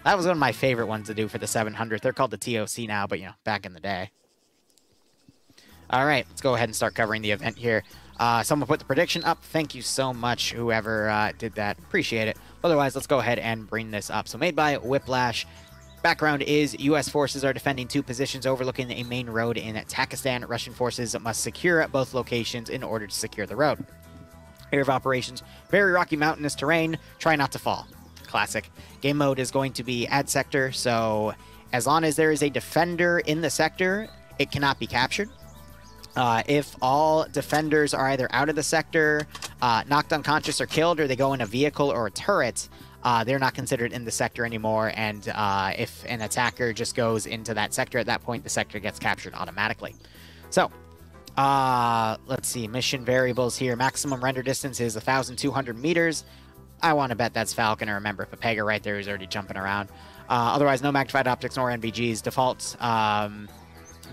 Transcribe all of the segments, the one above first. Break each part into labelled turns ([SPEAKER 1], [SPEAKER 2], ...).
[SPEAKER 1] That was one of my favorite ones to do for the 700. They're called the TOC now, but, you know, back in the day. All right, let's go ahead and start covering the event here. Someone put the prediction up. Thank you so much, whoever did that. Appreciate it. Otherwise, let's go ahead and bring this up. So made by Whiplash. Background is U.S. forces are defending 2 positions overlooking a main road in Takistan. Russian forces must secure both locations in order to secure the road. Area of operations, very rocky mountainous terrain. Try not to fall. Classic. Game mode is going to be add sector, so as long as there is a defender in the sector, it cannot be captured. If all defenders are either out of the sector, knocked unconscious or killed, or they go in a vehicle or a turret, they're not considered in the sector anymore, and if an attacker just goes into that sector at that point, the sector gets captured automatically. So, let's see, mission variables here. Maximum render distance is 1,200 meters. I want to bet that's Falcon, or remember, Pepega right there is already jumping around. Otherwise, no magnified optics nor NVGs. Default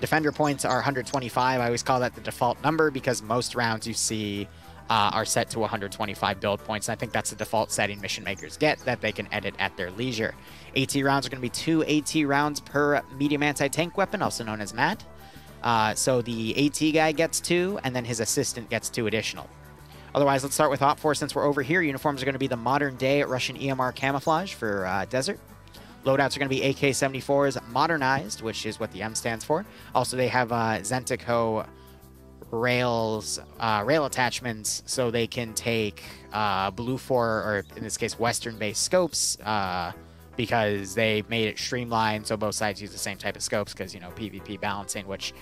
[SPEAKER 1] defender points are 125. I always call that the default number because most rounds you see are set to 125 build points. And I think that's the default setting mission makers get that they can edit at their leisure. AT rounds are going to be 2 AT rounds per medium anti-tank weapon, also known as MAT. So the AT guy gets 2, and then his assistant gets 2 additional. Otherwise, let's start with OPFOR since we're over here. Uniforms are going to be the modern-day Russian EMR camouflage for desert. Loadouts are going to be AK-74s modernized, which is what the M stands for. Also, they have Zentico rails, rail attachments, so they can take Blue-4, or in this case, Western-based scopes, because they made it streamlined, so both sides use the same type of scopes, because, you know, PvP balancing, which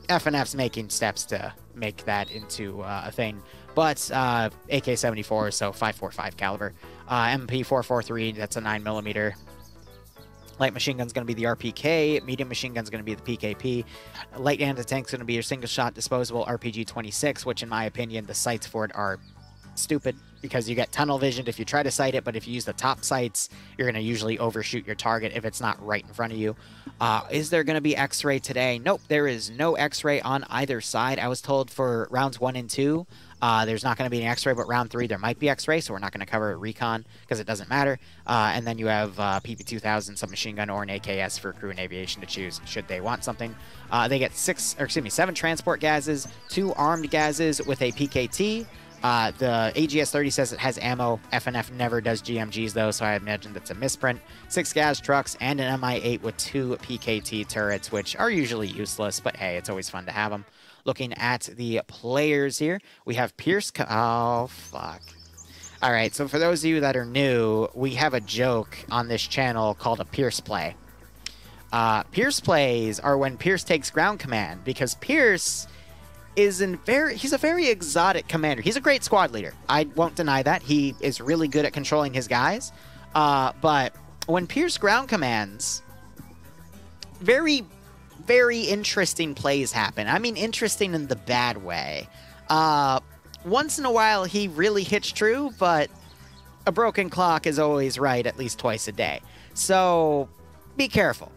[SPEAKER 1] FNF's making steps to make that into a thing. But AK-74, so 5.45 caliber. MP-443, that's a 9mm. Light machine gun's going to be the RPK. Medium machine gun's going to be the PKP. Light anti-tank's going to be your single-shot disposable RPG-26, which, in my opinion, the sights for it are stupid because you get tunnel vision if you try to sight it, but if you use the top sights, you're going to usually overshoot your target if it's not right in front of you. Is there going to be X-ray today? Nope, there is no X-ray on either side. I was told for rounds 1 and 2, there's not going to be an X-ray, but round 3 there might be X-ray, so we're not going to cover recon because it doesn't matter. And then you have PP-2000, submachine gun, or an AKS for crew and aviation to choose should they want something. They get 7 transport gases, 2 armed gases with a PKT. The AGS-30 says it has ammo. FNF never does GMGs, though, so I imagine that's a misprint. 6 gas trucks and an MI-8 with 2 PKT turrets, which are usually useless, but hey, it's always fun to have them. Looking at the players here, we have Pierce. Oh, fuck. All right, so for those of you that are new, we have a joke on this channel called a Pierce play. Pierce plays are when Pierce takes ground command, because Pierce is he's a very exotic commander. He's a great squad leader. I won't deny that. He is really good at controlling his guys. But when Pierce ground commands, very, very interesting plays happen. I mean, interesting in the bad way. Once in a while, he really hits true, but a broken clock is always right at least twice a day. So be careful,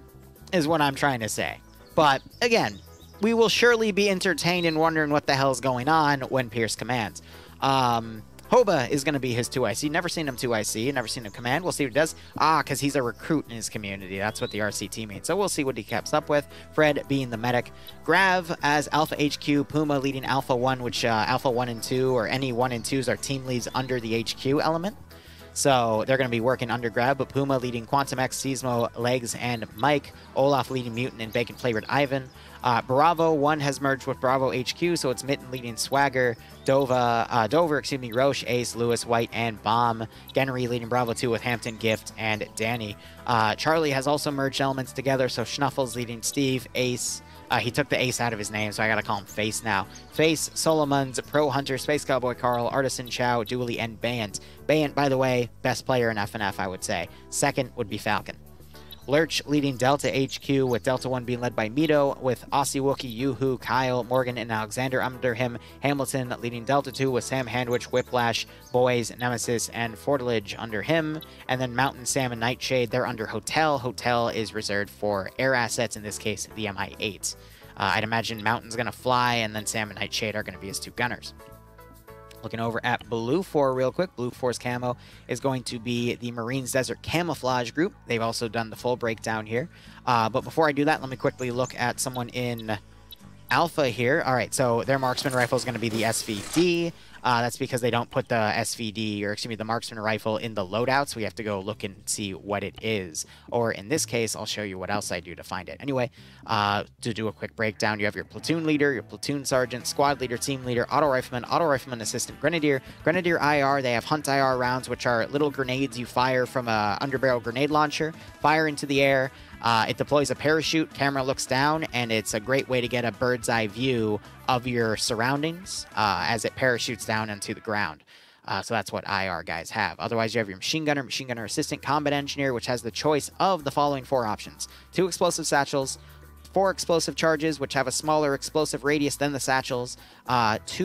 [SPEAKER 1] is what I'm trying to say. But again, we will surely be entertained and wondering what the hell's going on when Pierce commands. Hoba is going to be his 2IC. Never seen him 2IC. Never seen him command. We'll see what he does. Because he's a recruit in his community. That's what the RCT means. So we'll see what he keeps up with. Fred being the medic. Grav as Alpha HQ. Puma leading Alpha 1, which Alpha 1 and 2, or any 1 and 2s are team leads under the HQ element. So they're going to be working under Grav, but Puma leading Quantum X, Seismo, Legs, and Mike. Olaf leading Mutant and Bacon-flavored Ivan. Bravo 1 has merged with Bravo HQ, so it's Mitten leading Swagger, Dover, Roche, Ace, Lewis, White, and Bomb. Genry leading Bravo 2 with Hampton, Gift, and Danny. Charlie has also merged elements together, so Schnuffles leading Steve, Ace. He took the Ace out of his name, so I gotta call him Face now. Face, Solomons, Pro Hunter, Space Cowboy Carl, Artisan Chow, Dooley, and Bayant. Bayant, by the way, best player in FNF, I would say. Second would be Falcon. Lurch leading Delta HQ, with Delta 1 being led by Mito, with Aussie Wookie, Yoo-Hoo, Kyle, Morgan, and Alexander under him. Hamilton leading Delta 2 with Sam Handwich, Whiplash, Boys, Nemesis, and Fortilage under him. And then Mountain, Sam, and Nightshade, they're under Hotel. Hotel is reserved for air assets, in this case, the MI-8. I'd imagine Mountain's going to fly, and then Sam and Nightshade are going to be his 2 gunners. Looking over at Blue 4 real quick. Blue 4's camo is going to be the Marines Desert Camouflage Group. They've also done the full breakdown here. But before I do that, let me quickly look at someone in Alpha here. All right, so their marksman rifle is going to be the SVD. That's because they don't put the SVD, or excuse me, the marksman rifle in the loadouts. We have to go look and see what it is. Or in this case, I'll show you what else I do to find it. Anyway, to do a quick breakdown, you have your platoon leader, your platoon sergeant, squad leader, team leader, auto rifleman assistant, grenadier, grenadier IR. They have hunt IR rounds, which are little grenades you fire from a underbarrel grenade launcher, fire into the air. It deploys a parachute, camera looks down, and it's a great way to get a bird's eye view of your surroundings as it parachutes down into the ground. So that's what IR guys have. Otherwise, you have your machine gunner assistant, combat engineer, which has the choice of the following 4 options. 2 explosive satchels, 4 explosive charges, which have a smaller explosive radius than the satchels, 2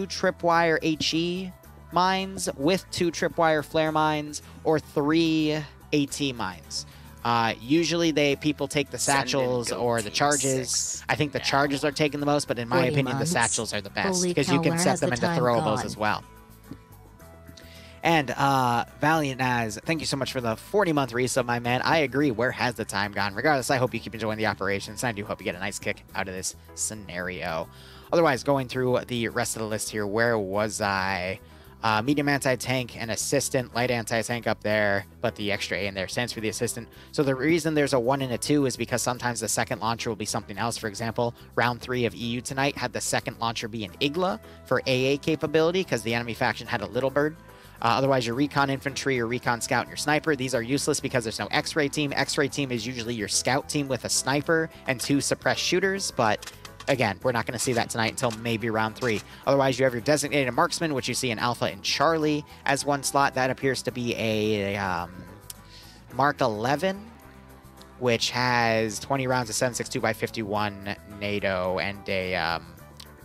[SPEAKER 1] tripwire HE mines with 2 tripwire flare mines, or 3 AT mines. Usually people take the satchels or the charges. 6. I think the charges are taking the most, but in my opinion, the satchels are the best because you can set them into throwables as well. And Valiant Naz, thank you so much for the 40-month resub, my man. I agree. Where has the time gone? Regardless, I hope you keep enjoying the operations. And I do hope you get a nice kick out of this scenario. Otherwise, going through the rest of the list here, where was I? Medium anti-tank and assistant, light anti-tank up there, but the extra A in there stands for the assistant. So the reason there's a 1 and a 2 is because sometimes the second launcher will be something else. For example, round 3 of EU tonight had the second launcher be an Igla for AA capability because the enemy faction had a little bird. Otherwise, your recon infantry, your recon scout, and your sniper, these are useless because there's no X-ray team. X-ray team is usually your scout team with a sniper and 2 suppressed shooters, but again, we're not going to see that tonight until maybe round 3. Otherwise, you have your designated marksman, which you see in Alpha and Charlie as 1 slot. That appears to be a Mark 11, which has 20 rounds of 7.62x51 NATO and a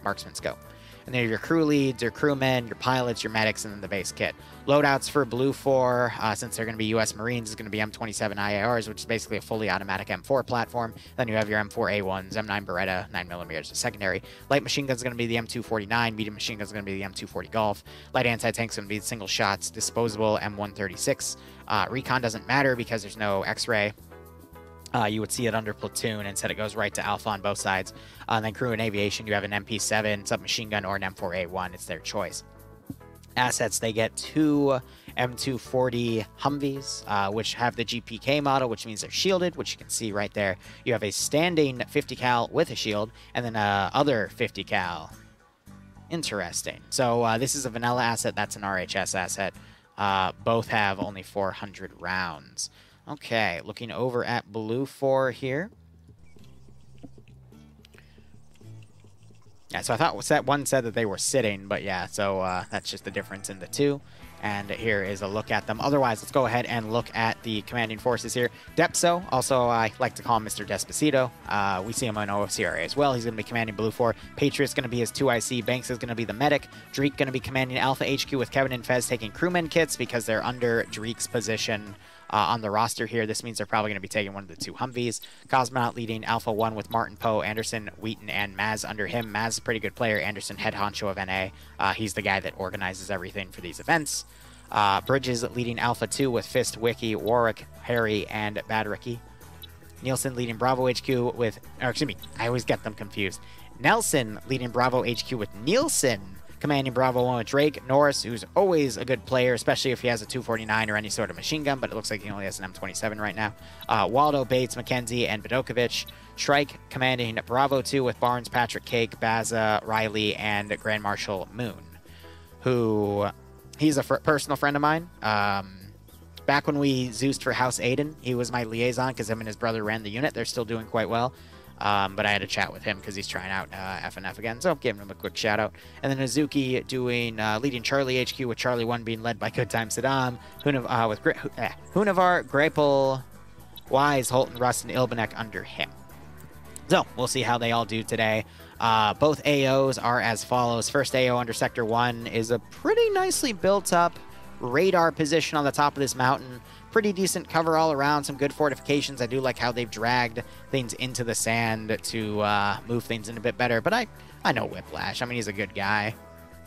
[SPEAKER 1] marksman scope. And then your crew leads, your crewmen, your pilots, your medics, and then the base kit. Loadouts for Blue 4, since they're going to be U.S. Marines, is going to be M27 IARs, which is basically a fully automatic M4 platform. Then you have your M4A1s, M9 Beretta, 9mm as secondary. Light machine gun is going to be the M249. Medium machine gun is going to be the M240 Golf. Light anti-tank is going to be the single shots, disposable M136. Recon doesn't matter because there's no X-ray. You would see it under platoon. Instead, it goes right to Alpha on both sides. And then crew and aviation, you have an MP7, submachine gun, or an M4A1. It's their choice. Assets, they get 2 M240 Humvees, which have the GPK model, which means they're shielded, which you can see right there. You have a standing 50 cal with a shield, and then other 50 cal. Interesting. So this is a vanilla asset. That's an RHS asset. Both have only 400 rounds. Okay, looking over at Blue 4 here. Yeah, so I thought that one said that they were sitting, but yeah, so that's just the difference in the 2. And here is a look at them. Otherwise, let's go ahead and look at the commanding forces here. Depso, also I like to call him Mr. Despacito. We see him on OFCRA as well. He's going to be commanding Blue 4. Patriot's going to be his 2IC. Banks is going to be the medic. Drake going to be commanding Alpha HQ with Kevin and Fez taking crewman kits because they're under Drake's position on the roster here. This means they're probably going to be taking one of the 2 Humvees. Cosmonaut leading Alpha 1 with Martin Poe, Anderson, Wheaton, and Maz under him. Maz is a pretty good player. Anderson, head honcho of NA. He's the guy that organizes everything for these events. Bridges leading Alpha 2 with Fist, Wiki, Warwick, Harry, and Badricky. Nielsen leading Bravo HQ with... Or excuse me, I always get them confused. Nelson leading Bravo HQ with Nielsen, commanding Bravo 1 with Drake. Norris, who's always a good player, especially if he has a 249 or any sort of machine gun, but it looks like he only has an M27 right now. Waldo, Bates, McKenzie, and Bedokovich. Shrike commanding Bravo 2 with Barnes, Patrick Cake, Baza, Riley, and Grand Marshal Moon, who... He's a personal friend of mine. Back when we Zeused for House Aiden, he was my liaison because him and his brother ran the unit. They're still doing quite well. But I had to chat with him because he's trying out FNF again. So giving him a quick shout out. And then Azuki doing leading Charlie HQ with Charlie 1 being led by Good Time Saddam. Hunavar, Grapel, Wise, Holton, Rust, and Ilbanek under him. So we'll see how they all do today. Both AOs are as follows. First AO under Sector 1 is a pretty nicely built up radar position on the top of this mountain. Pretty decent cover all around, some good fortifications. I do like how they've dragged things into the sand to move things in a bit better. But I know Whiplash. I mean, he's a good guy.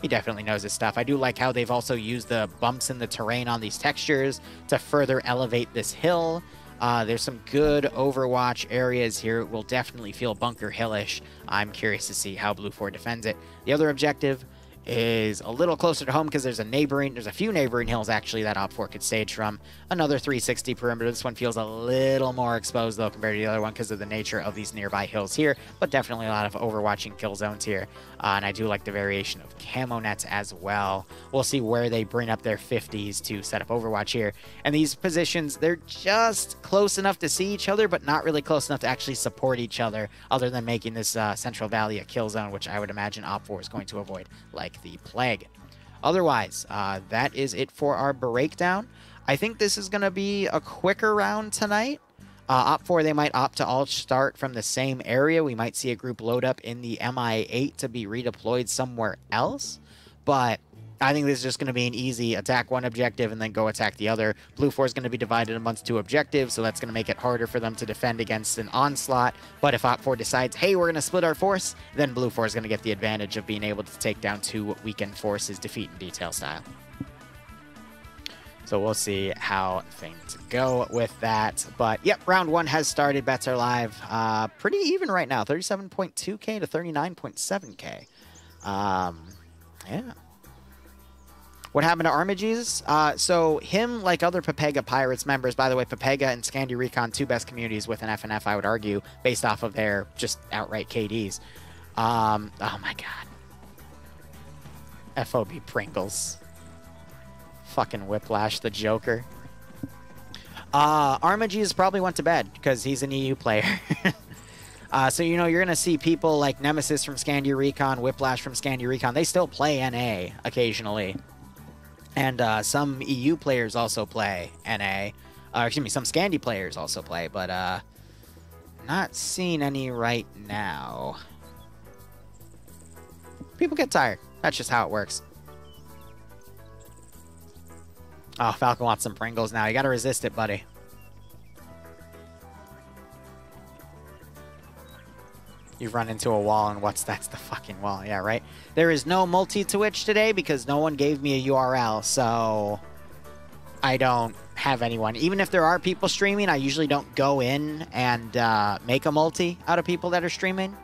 [SPEAKER 1] He definitely knows his stuff. I do like how they've also used the bumps in the terrain on these textures to further elevate this hill. There's some good Overwatch areas here. It will definitely feel bunker hillish. I'm curious to see how Blue 4 defends it. The other objective is a little closer to home because there's a few neighboring hills actually that Op4 could stage from. Another 360 perimeter. This one feels a little more exposed though compared to the other one because of the nature of these nearby hills here, but definitely a lot of overwatching kill zones here. And I do like the variation of camo nets as well. We'll see where they bring up their 50s to set up Overwatch here. And these positions, they're just close enough to see each other, but not really close enough to actually support each other, other than making this Central Valley a kill zone, which I would imagine Op4 is going to avoid like the plague. Otherwise, that is it for our breakdown. I think this is going to be a quicker round tonight. Op4, they might opt to all start from the same area. We might see a group load up in the MI8 to be redeployed somewhere else. But I think this is just going to be an easy attack one objective and then go attack the other. Blue 4 is going to be divided amongst two objectives, so that's going to make it harder for them to defend against an onslaught. But if Op4 decides, hey, we're going to split our force, then Blue 4 is going to get the advantage of being able to take down two weakened forces, defeat in detail style. So we'll see how things go with that. But, yep, round one has started. Bets are live. Pretty even right now, 37.2K to 39.7K. Yeah. What happened to Arma Jesus? So him, like other Pepega Pirates members, by the way, Pepega and Scandi Recon, two best communities with an FNF, I would argue, based off of their just outright KDs. Oh my god. FOB Pringles. Fucking Whiplash, the Joker. Arma Jesus probably went to bed because he's an EU player. So, you know, you're going to see people like Nemesis from Scandi Recon, Whiplash from Scandi Recon. They still play NA occasionally. And some EU players also play NA. Excuse me, some Scandi players also play, but not seeing any right now. People get tired. That's just how it works. Oh, Falcon wants some Pringles now. You got to resist it, buddy. You've run into a wall, and that's the fucking wall. Yeah, right? There is no multi-Twitch today because no one gave me a URL, so I don't have anyone. Even if there are people streaming, I usually don't go in and make a multi out of people that are streaming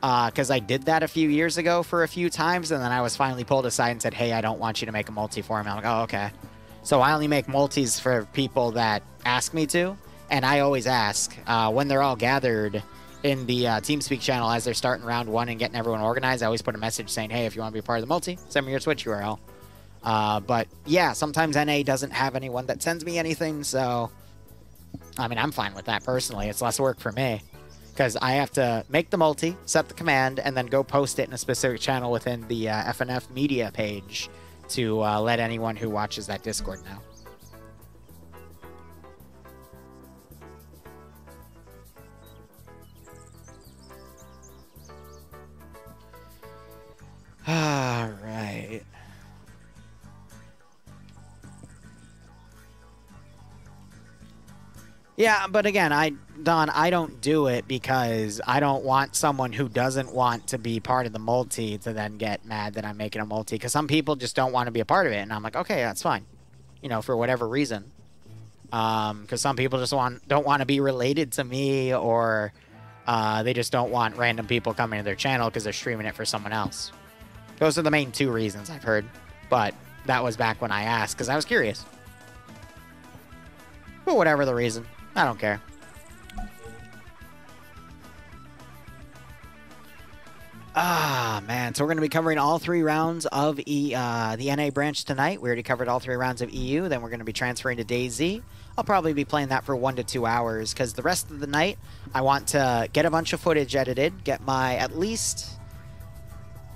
[SPEAKER 1] because I did that a few years ago for a few times, and then I was finally pulled aside and said, hey, I don't want you to make a multi for me. I'm like, oh, okay. So I only make multis for people that ask me to, and I always ask when they're all gathered in the TeamSpeak channel as they're starting round one and getting everyone organized. I always put a message saying, hey, if you want to be a part of the multi, send me your Twitch URL. But yeah, sometimes NA doesn't have anyone that sends me anything, so I mean, I'm fine with that personally. It's less work for me because I have to make the multi, set the command, and then go post it in a specific channel within the FNF media page to let anyone who watches that Discord know. All right. Yeah, but again, Don, I don't do it because I don't want someone who doesn't want to be part of the multi to then get mad that I'm making a multi, because some people just don't want to be a part of it, and I'm like, okay, that's fine, you know, for whatever reason. Because some people just don't want to be related to me, or they just don't want random people coming to their channel because they're streaming it for someone else. Those are the main two reasons I've heard, but that was back when I asked because I was curious. But whatever the reason, I don't care. Ah, man. So we're going to be covering all three rounds of the NA branch tonight. We already covered all three rounds of EU. Then we're going to be transferring to DayZ. I'll probably be playing that for 1 to 2 hours because the rest of the night, I want to get a bunch of footage edited, get my at least...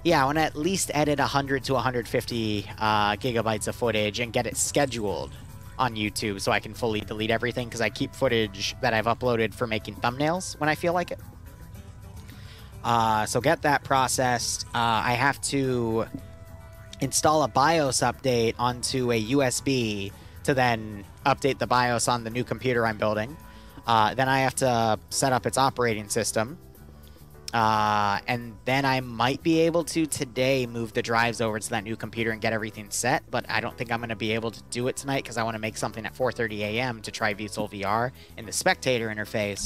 [SPEAKER 1] Yeah, I want to at least edit 100 to 150 gigabytes of footage and get it scheduled on YouTube so I can fully delete everything because I keep footage that I've uploaded for making thumbnails when I feel like it. So get that processed. I have to install a BIOS update onto a USB to then update the BIOS on the new computer I'm building. Then I have to set up its operating system. And then I might be able to today move the drives over to that new computer and get everything set, but I don't think I'm going to be able to do it tonight because I want to make something at 4:30 a.m. to try VSOL VR in the spectator interface.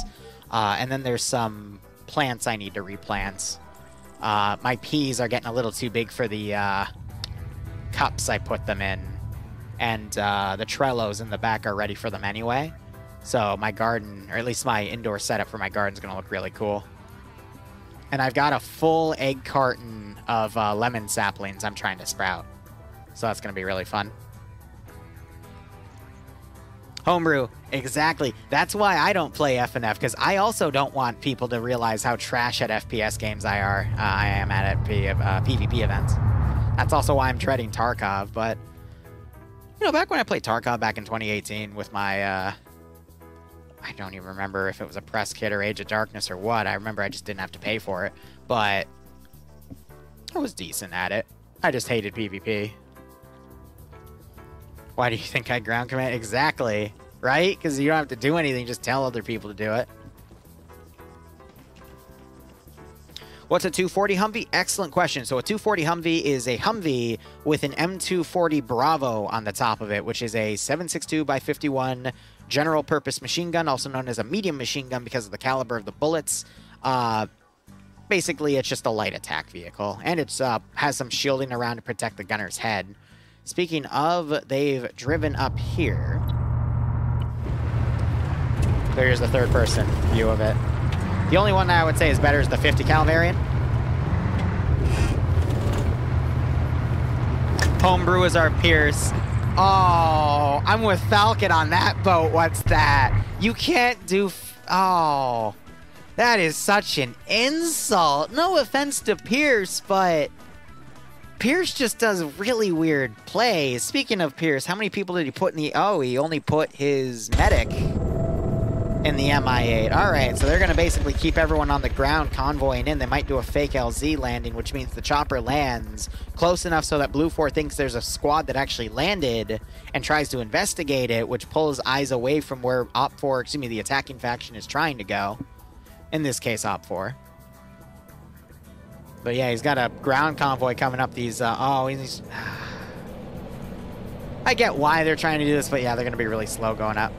[SPEAKER 1] And then there's some plants I need to replant. My peas are getting a little too big for the cups I put them in, and the Trellos in the back are ready for them anyway. So my garden, or at least my indoor setup for my garden, is going to look really cool. And I've got a full egg carton of lemon saplings I'm trying to sprout. So that's going to be really fun. Homebrew, exactly. That's why I don't play FNF, because I also don't want people to realize how trash at FPS games I am at PvP events. That's also why I'm dreading Tarkov, but, you know, back when I played Tarkov back in 2018 with my, I don't even remember if it was a press kit or Age of Darkness or what. I remember I just didn't have to pay for it, but I was decent at it. I just hated PvP. Why do you think I ground command? Exactly, right? Because you don't have to do anything, just tell other people to do it. What's a 240 Humvee? Excellent question. So a 240 Humvee is a Humvee with an M240 Bravo on the top of it, which is a 7.62x51 general purpose machine gun, also known as a medium machine gun because of the caliber of the bullets. Basically, it's just a light attack vehicle, and it's has some shielding around to protect the gunner's head. Speaking of, they've driven up here. There's the third person view of it. The only one that I would say is better is the 50 cal variant. Homebrew is our Pierce. Oh, I'm with Falcon on that boat. What's that? You can't do... Oh, that is such an insult. No offense to Pierce, but Pierce just does really weird plays. Speaking of Pierce, how many people did he put in the... Oh, he only put his medic in the Mi-8. All right, so they're going to basically keep everyone on the ground convoying in. They might do a fake LZ landing, which means the chopper lands close enough so that Blue 4 thinks there's a squad that actually landed and tries to investigate it, which pulls eyes away from where Op 4, excuse me, the attacking faction is trying to go. In this case, Op 4. But yeah, he's got a ground convoy coming up these... oh, he's... I get why they're trying to do this, but yeah, they're going to be really slow going up.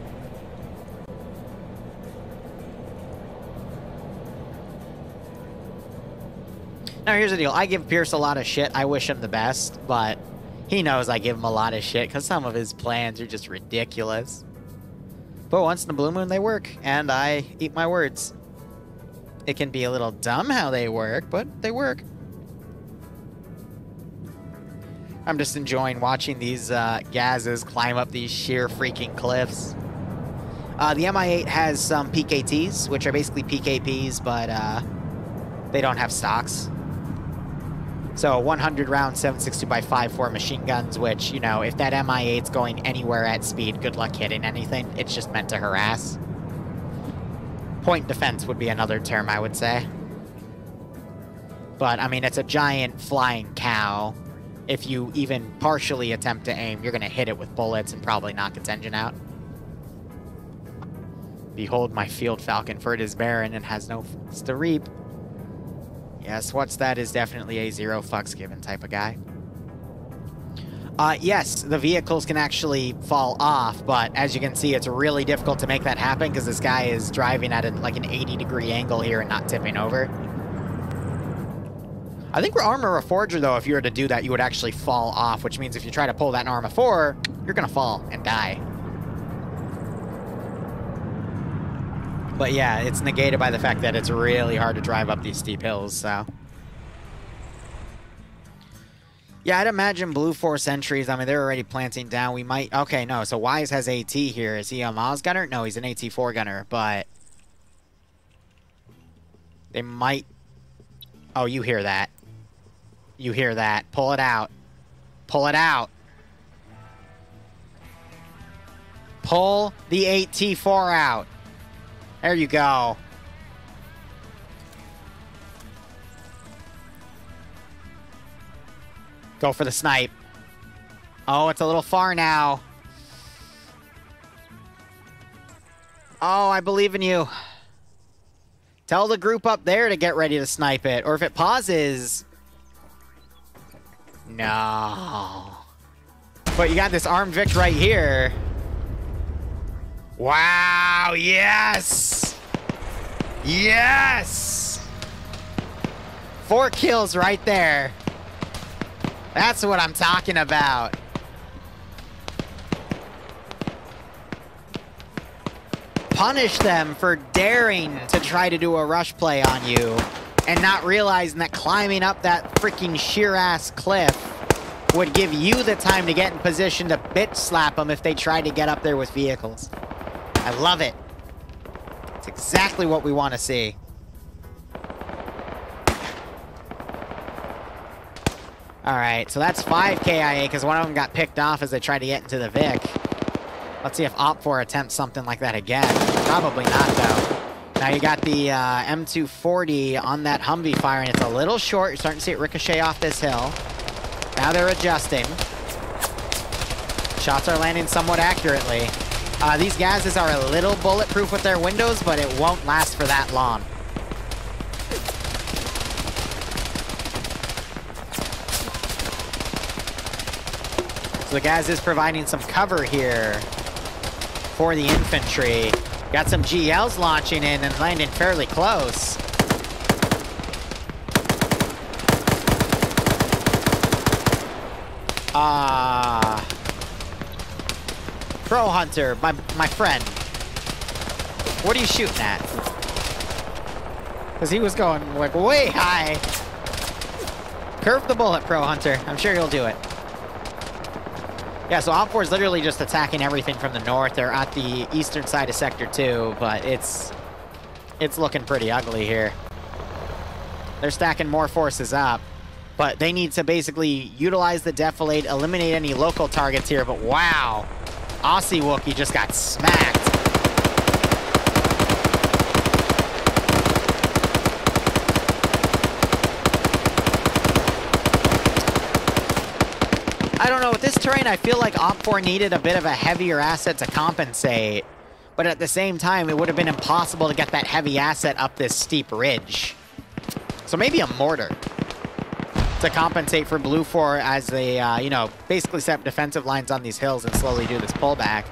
[SPEAKER 1] Now, here's the deal. I give Pierce a lot of shit. I wish him the best, but he knows I give him a lot of shit because some of his plans are just ridiculous. But once in a blue moon, they work, and I eat my words. It can be a little dumb how they work, but they work. I'm just enjoying watching these Gazes climb up these sheer freaking cliffs. The Mi-8 has some PKTs, which are basically PKPs, but they don't have stocks. So 100 round 7.62x54 machine guns, which, you know, if that Mi-8's going anywhere at speed, good luck hitting anything. It's just meant to harass. Point defense would be another term, I would say. But, I mean, it's a giant flying cow. If you even partially attempt to aim, you're going to hit it with bullets and probably knock its engine out. Behold my field falcon, for it is barren and has no fruits to reap. Yes, what's that is definitely a zero fucks given type of guy. Yes, the vehicles can actually fall off, but as you can see, it's really difficult to make that happen because this guy is driving at like an 80-degree angle here and not tipping over. I think with Arma Reforger, though, if you were to do that, you would actually fall off, which means if you try to pull that in Arma 4, you're going to fall and die. But yeah, it's negated by the fact that it's really hard to drive up these steep hills, so. Yeah, I'd imagine Blue 4 sentries, I mean, they're already planting down. We might, okay, no, so Wise has AT here. Is he a Maz gunner? No, he's an AT4 gunner, but they might, oh, you hear that. You hear that. Pull it out. Pull it out. Pull the AT4 out. There you go. Go for the snipe. Oh, it's a little far now. Oh, I believe in you. Tell the group up there to get ready to snipe it. Or if it pauses... No. But you got this armed Vic right here. Wow, yes! Yes! 4 kills right there. That's what I'm talking about. Punish them for daring to try to do a rush play on you and not realizing that climbing up that freaking sheer-ass cliff would give you the time to get in position to bitch slap them if they tried to get up there with vehicles. I love it. It's exactly what we want to see. Alright, so that's 5 KIA because one of them got picked off as they tried to get into the Vic. Let's see if Op4 attempts something like that again. Probably not, though. Now you got the M240 on that Humvee firing. It's a little short. You're starting to see it ricochet off this hill. Now they're adjusting. Shots are landing somewhat accurately. These gases are a little bulletproof with their windows, but it won't last for that long. So the gas is providing some cover here for the infantry. Got some GLs launching in and landing fairly close. Pro Hunter, my friend. What are you shooting at? Because he was going like way high. Curve the bullet, Pro Hunter. I'm sure you'll do it. Yeah, so Op4 is literally just attacking everything from the north. They're at the eastern side of Sector 2, but it's looking pretty ugly here. They're stacking more forces up, but they need to basically utilize the defilade, eliminate any local targets here, but wow. Aussie Wookie just got smacked. I don't know, with this terrain, I feel like Op4 needed a bit of a heavier asset to compensate. But at the same time, it would have been impossible to get that heavy asset up this steep ridge. So maybe a mortar to compensate for Blue 4 as they, you know, basically set up defensive lines on these hills and slowly do this pullback.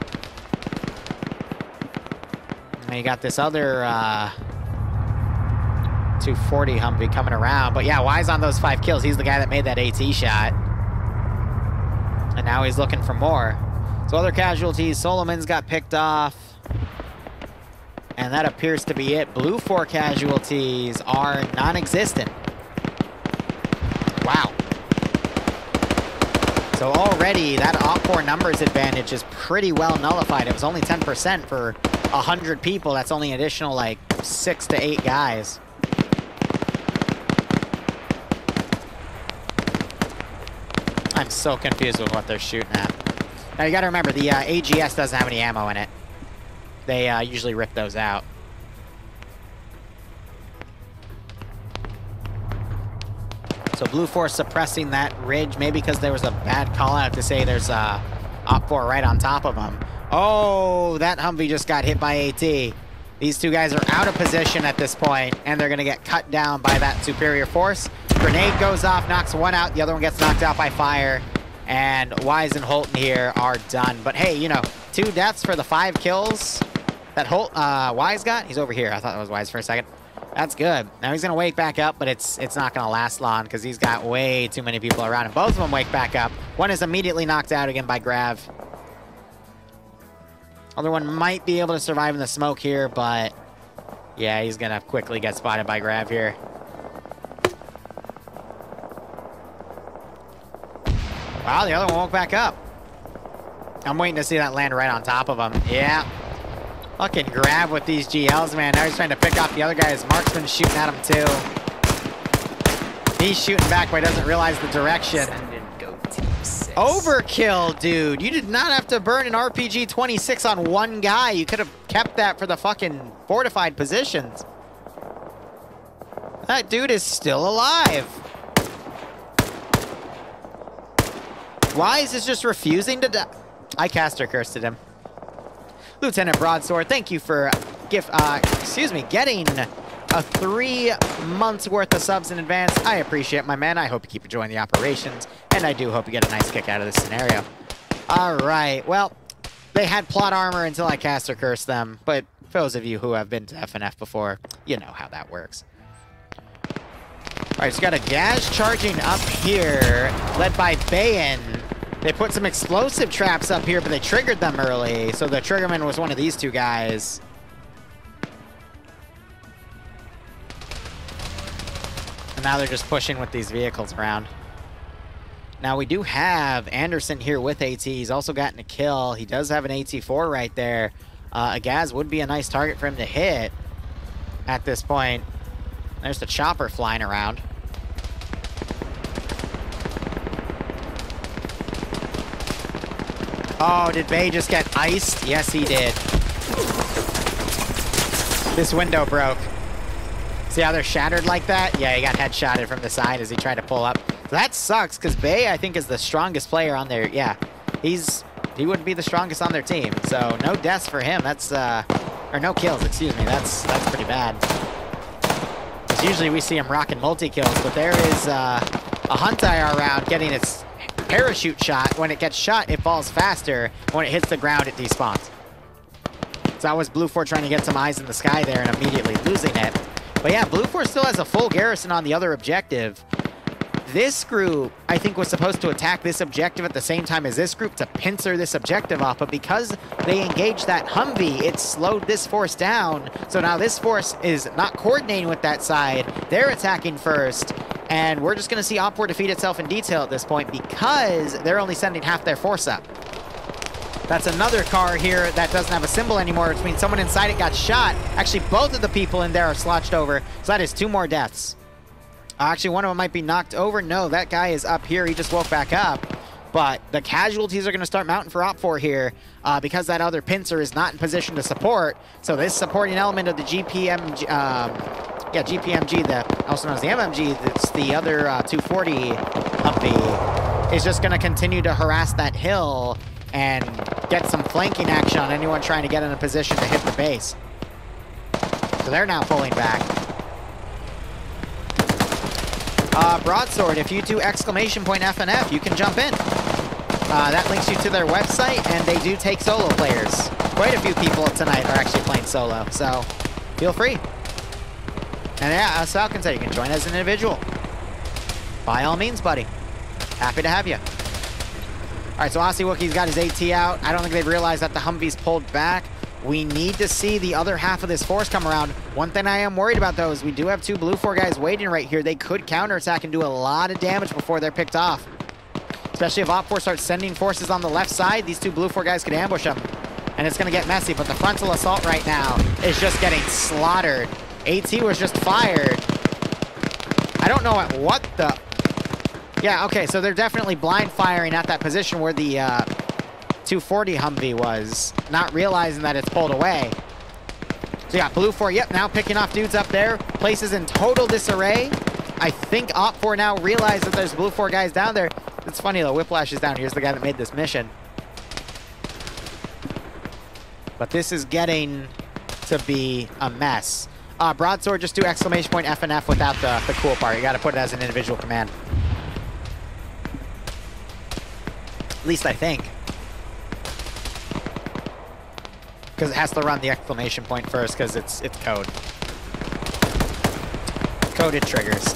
[SPEAKER 1] And you got this other 240 Humvee coming around. But yeah, Wise on those 5 kills. He's the guy that made that AT shot. And now he's looking for more. So other casualties, Solomon's got picked off. And that appears to be it. Blue 4 casualties are non-existent. Wow. So already that Op4 numbers advantage is pretty well nullified. It was only 10% for 100 people. That's only an additional like 6 to 8 guys. I'm so confused with what they're shooting at. Now you gotta remember, the AGS doesn't have any ammo in it. They usually rip those out. So Blue 4 suppressing that ridge, maybe because there was a bad call out to say there's Op4 right on top of them. Oh, that Humvee just got hit by AT. These two guys are out of position at this point, and they're gonna get cut down by that superior force. Grenade goes off, knocks one out, the other one gets knocked out by fire, and Wise and Holton here are done. But hey, you know, 2 deaths for the 5 kills that Wise got. He's over here. I thought it was Wise for a second. That's good. Now he's gonna wake back up, but it's not gonna last long because he's got way too many people around him. Both of them wake back up. One is immediately knocked out again by Grav. Other one might be able to survive in the smoke here, but yeah, he's gonna quickly get spotted by Grav here. Wow, the other one woke back up. I'm waiting to see that land right on top of him. Yeah. Fucking Grav with these GLs, man. Now he's trying to pick off the other guy. His marksman's shooting at him, too. He's shooting back, but he doesn't realize the direction. Overkill, dude. You did not have to burn an RPG-26 on one guy. You could have kept that for the fucking fortified positions. That dude is still alive. Wise is just refusing to die. I caster cursed at him. Lieutenant Broadsword, thank you for getting a 3 months worth of subs in advance. I appreciate it, my man. I hope you keep enjoying the operations, and I do hope you get a nice kick out of this scenario. All right, well, they had plot armor until I caster cursed them, but for those of you who have been to FNF before, you know how that works. All right, so got a Gaz charging up here, led by Bayan. They put some explosive traps up here, but they triggered them early, so the triggerman was one of these two guys. And now they're just pushing with these vehicles around. Now we do have Anderson here with AT. He's also gotten a kill. He does have an AT4 right there. A Gaz would be a nice target for him to hit at this point. There's the chopper flying around. Oh, did Bay just get iced? Yes, he did. This window broke. See how they're shattered like that? Yeah, he got headshotted from the side as he tried to pull up. So that sucks, because Bay, I think, is the strongest player on their... Yeah, he would be the strongest on their team. So no deaths for him. That's... or no kills, excuse me. That's pretty bad. Because usually we see him rocking multi-kills, but there is a Hunt IR round getting its parachute shot. When it gets shot, it falls faster. When it hits the ground, it despawns. So that was Blue 4 trying to get some eyes in the sky there and immediately losing it. But yeah, Blue 4 still has a full garrison on the other objective. This group, I think, was supposed to attack this objective at the same time as this group to pincer this objective off, but because they engaged that Humvee, it slowed this force down. So now this force is not coordinating with that side. They're attacking first, and we're just going to see Op4 defeat itself in detail at this point because they're only sending half their force up. That's another car here that doesn't have a symbol anymore, which means someone inside it got shot. Actually, both of the people in there are slotched over, so that is 2 more deaths. Actually, one of them might be knocked over. No, that guy is up here. He just woke back up. But the casualties are going to start mounting for Op4 here because that other pincer is not in position to support. So this supporting element of the GPMG, GPMG, also known as the MMG, that's the other 240 Humvee, is just going to continue to harass that hill and get some flanking action on anyone trying to get in a position to hit the base. So they're now pulling back. Broadsword, if you do !FNF, you can jump in. That links you to their website, and they do take solo players. Quite a few people tonight are actually playing solo, so feel free. And yeah, as Falcon said, you can join as an individual. By all means, buddy. Happy to have you. All right, so Aussie Wookie's got his AT out. I don't think they've realized that the Humvee's pulled back. We need to see the other half of this force come around. One thing I am worried about, though, is we do have 2 Blue 4 guys waiting right here. They could counterattack and do a lot of damage before they're picked off. Especially if Op4 starts sending forces on the left side, these 2 Blue 4 guys could ambush them. And it's going to get messy, but the frontal assault right now is just getting slaughtered. AT was just fired. I don't know at what the... Yeah, okay, so they're definitely blind firing at that position where the 240 Humvee was, not realizing that it's pulled away. So you got Blue 4, yep, now picking off dudes up there. Place is in total disarray. I think Op4 now realized that there's Blue 4 guys down there. It's funny though, Whiplash is down. Here's the guy that made this mission. But this is getting to be a mess. Broadsword, just do !FNF without the cool part. You gotta put it as an individual command. At least I think. Because it has to run the exclamation point first because it's code. Coded triggers.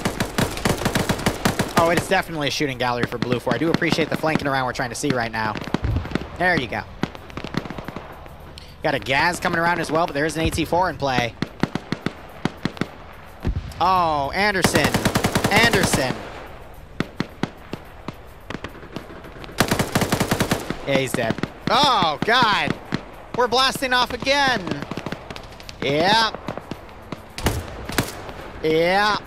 [SPEAKER 1] Oh, it's definitely a shooting gallery for Blue 4. I do appreciate the flanking around we're trying to see right now. There you go. Got a Gaz coming around as well, but there is an AT4 in play. Oh, Anderson. Anderson. Yeah, he's dead. Oh, God. We're blasting off again. Yeah. Yeah.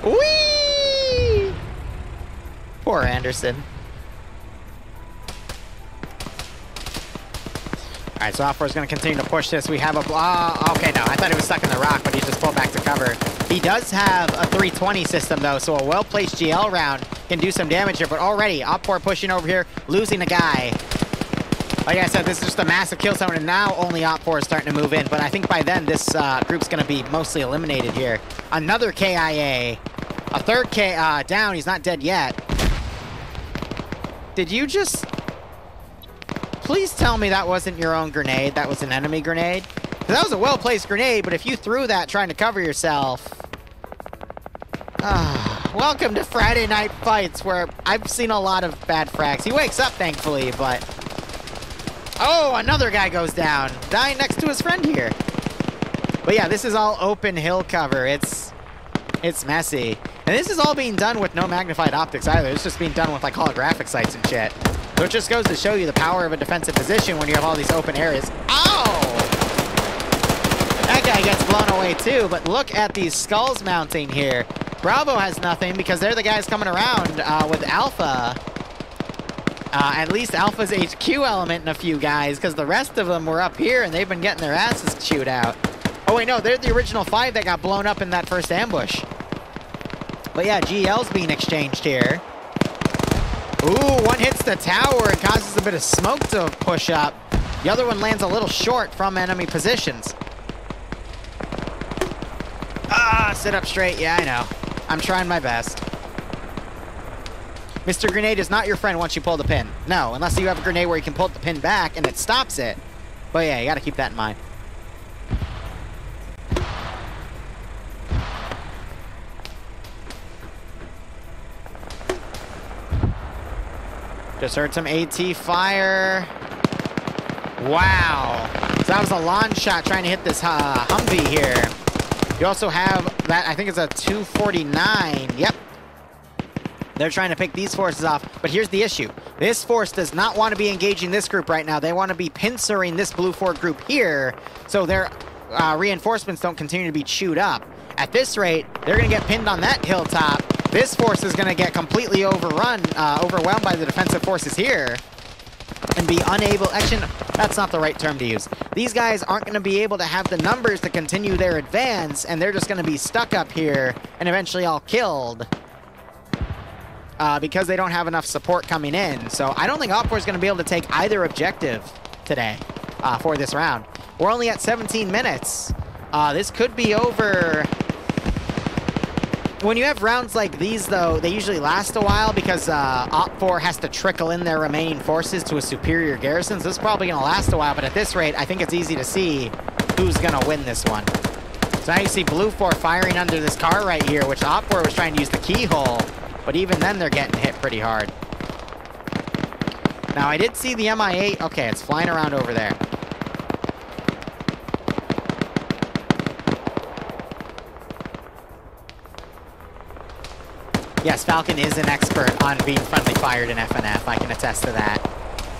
[SPEAKER 1] Whee! Poor Anderson. All right, so Op4 is going to continue to push this. We have a... okay, no. I thought he was stuck in the rock, but he just pulled back to cover. He does have a 320 system, though, so a well-placed GL round can do some damage here. But already, Op4 pushing over here, losing a guy. Like I said, this is just a massive kill zone, and now only Op4 is starting to move in. But I think by then, this group's going to be mostly eliminated here. Another KIA. A third down. He's not dead yet. Did you just... Please tell me that wasn't your own grenade. That was an enemy grenade. That was a well-placed grenade, but if you threw that trying to cover yourself... welcome to Friday Night Fights, where I've seen a lot of bad frags. He wakes up, thankfully, but... Oh, another guy goes down. Dying next to his friend here. But yeah, this is all open hill cover. It's messy. And this is all being done with no magnified optics either. It's just being done with like holographic sights and shit. So it just goes to show you the power of a defensive position when you have all these open areas. Ow! That guy gets blown away too, but look at these skulls mounting here. Bravo has nothing because they're the guys coming around with Alpha. At least Alpha's HQ element and a few guys, because the rest of them were up here and they've been getting their asses chewed out. Oh wait, no, they're the original 5 that got blown up in that first ambush. But yeah, GL's being exchanged here. Ooh, one hits the tower and causes a bit of smoke to push up. The other one lands a little short from enemy positions. Sit up straight. Yeah, I know. I'm trying my best. Mr. Grenade is not your friend once you pull the pin. No, unless you have a grenade where you can pull the pin back and it stops it. But yeah, you gotta keep that in mind. Just heard some AT fire. Wow. So that was a launch shot trying to hit this Humvee here. You also have that, I think it's a 249. Yep. They're trying to pick these forces off, but here's the issue. This force does not want to be engaging this group right now. They want to be pincering this blue 4 group here, so their reinforcements don't continue to be chewed up. At this rate, they're going to get pinned on that hilltop. This force is going to get completely overwhelmed by the defensive forces here and be unable... Actually, that's not the right term to use. These guys aren't going to be able to have the numbers to continue their advance, and they're just going to be stuck up here and eventually all killed. Because they don't have enough support coming in. So I don't think Op4 is going to be able to take either objective today for this round. We're only at 17 minutes. This could be over. When you have rounds like these, though, they usually last a while because Op4 has to trickle in their remaining forces to a superior garrison. So this is probably going to last a while, but at this rate, I think it's easy to see who's going to win this one. So now you see Blue 4 firing under this car right here, which Op4 was trying to use the keyhole. But even then, they're getting hit pretty hard. Now, I did see the Mi-8. Okay, it's flying around over there. Yes, Falcon is an expert on being friendly fired in FNF. I can attest to that.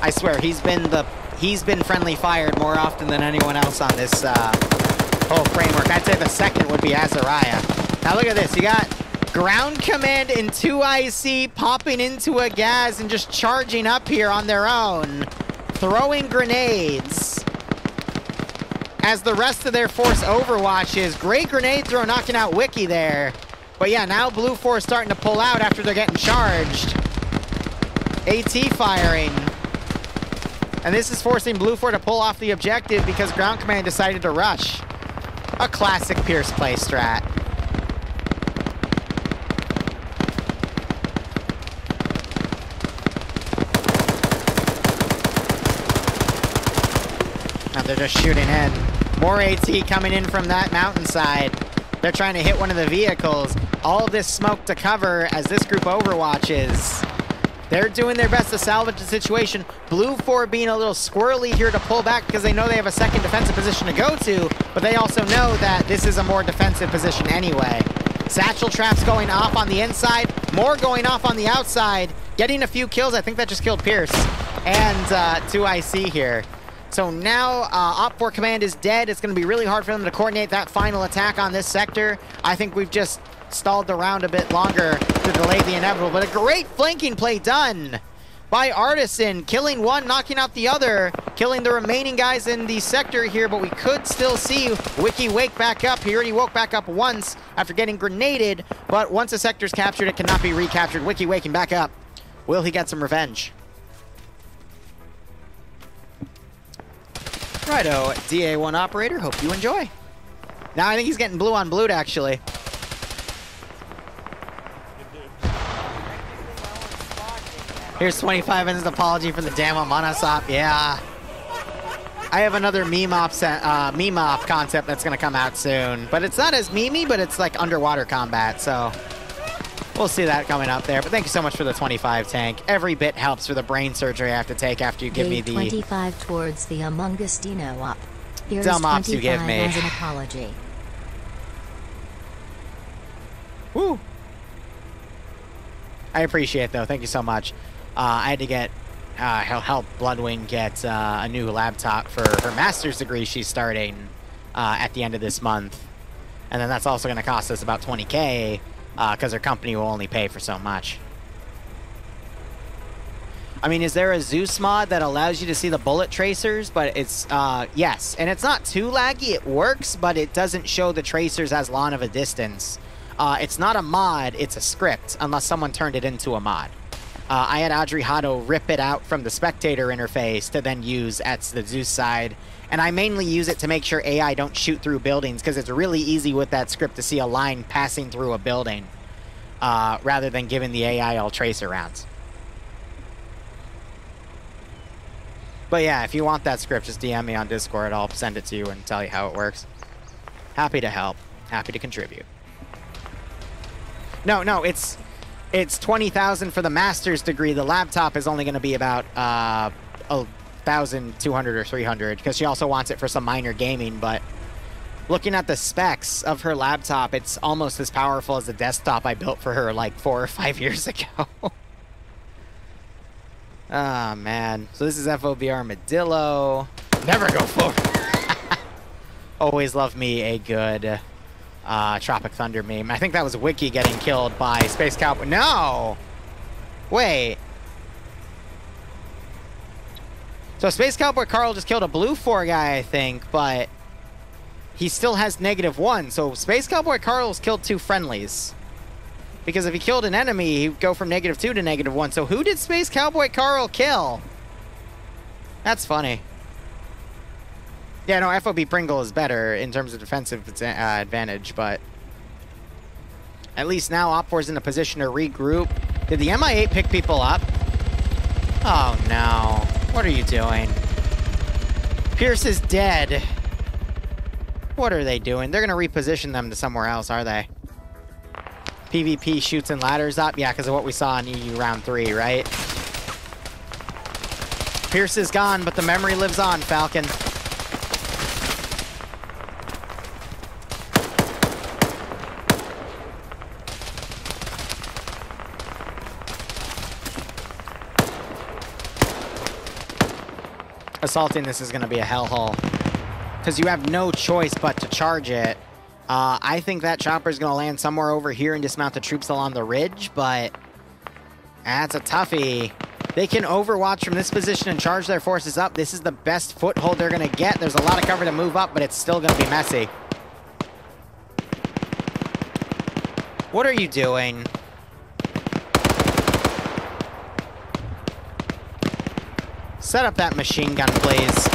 [SPEAKER 1] I swear, he's been friendly fired more often than anyone else on this whole framework. I'd say the second would be Azariah. Now, look at this. You got Ground Command and 2IC popping into a gas and just charging up here on their own, throwing grenades as the rest of their force overwatches. Great grenade throw knocking out Wiki there. But yeah, now Blue 4 is starting to pull out after they're getting charged. AT firing. And this is forcing Blue 4 to pull off the objective because Ground Command decided to rush. A classic Pierce play strat. Now they're just shooting in. More AT coming in from that mountainside. They're trying to hit one of the vehicles. All of this smoke to cover as this group overwatches. They're doing their best to salvage the situation. Blue 4 being a little squirrely here to pull back because they know they have a second defensive position to go to, but they also know that this is a more defensive position anyway. Satchel traps going off on the inside, more going off on the outside, getting a few kills. I think that just killed Pierce and 2IC here. So now Op4 Command is dead. It's going to be really hard for them to coordinate that final attack on this sector. I think we've just stalled the round a bit longer to delay the inevitable. But a great flanking play done by Artisan, killing one, knocking out the other, killing the remaining guys in the sector here. But we could still see Wiki wake back up. He already woke back up once after getting grenaded. But once a sector's captured, it cannot be recaptured. Wiki waking back up. Will he get some revenge? Righto, DA1 operator, hope you enjoy. Now I think he's getting blue on blued, actually. Here's 25 and his apology for the damn monosop. Yeah. I have another meme op concept that's going to come out soon. But it's not as memey, but it's like underwater combat, so we'll see that coming up there. But thank you so much for the 25 tank. Every bit helps for the brain surgery I have to take after you give me the
[SPEAKER 2] 25 towards the Among Us Dino op. Here's
[SPEAKER 1] dumb ops you give me.
[SPEAKER 2] As an apology.
[SPEAKER 1] Woo! I appreciate it, though. Thank you so much. I had to get help Bloodwing get a new laptop for her master's degree she's starting at the end of this month. And then that's also going to cost us about 20K because her company will only pay for so much. I mean, is there a Zeus mod that allows you to see the bullet tracers? But it's, yes. And it's not too laggy. It works, but it doesn't show the tracers as long of a distance. It's not a mod, it's a script, unless someone turned it into a mod. I had Audrey Hotto rip it out from the spectator interface to then use at the Zeus side. And I mainly use it to make sure AI don't shoot through buildings, because it's really easy with that script to see a line passing through a building, rather than giving the AI all tracer rounds. But yeah, if you want that script, just DM me on Discord. I'll send it to you and tell you how it works. Happy to help. Happy to contribute. No, it's 20,000 for the master's degree. The laptop is only going to be about 1,200 or 300 because she also wants it for some minor gaming. But looking at the specs of her laptop, it's almost as powerful as the desktop I built for her like 4 or 5 years ago. Oh, man. So this is FOB Armadillo. Never go forward. Always love me a good Tropic Thunder meme. I think that was Wiki getting killed by Space Cowboy. No! Wait. So Space Cowboy Carl just killed a blue 4 guy, I think, but he still has -1. So Space Cowboy Carl's killed 2 friendlies. Because if he killed an enemy, he'd go from -2 to -1. So who did Space Cowboy Carl kill? That's funny. Yeah, no, FOB Pringle is better in terms of defensive advantage, but at least now Op4's in a position to regroup. Did the MI8 pick people up? Oh, no. What are you doing? Pierce is dead. What are they doing? They're going to reposition them to somewhere else, are they? PvP shoots and ladders up? Yeah, because of what we saw in EU round 3, right? Pierce is gone, but the memory lives on, Falcon. Assaulting this is going to be a hellhole because you have no choice but to charge it. I think that chopper is going to land somewhere over here and dismount the troops along the ridge, but that's a toughie. They can overwatch from this position and charge their forces up. This is the best foothold they're going to get. There's a lot of cover to move up, but it's still going to be messy. What are you doing? Set up that machine gun, please.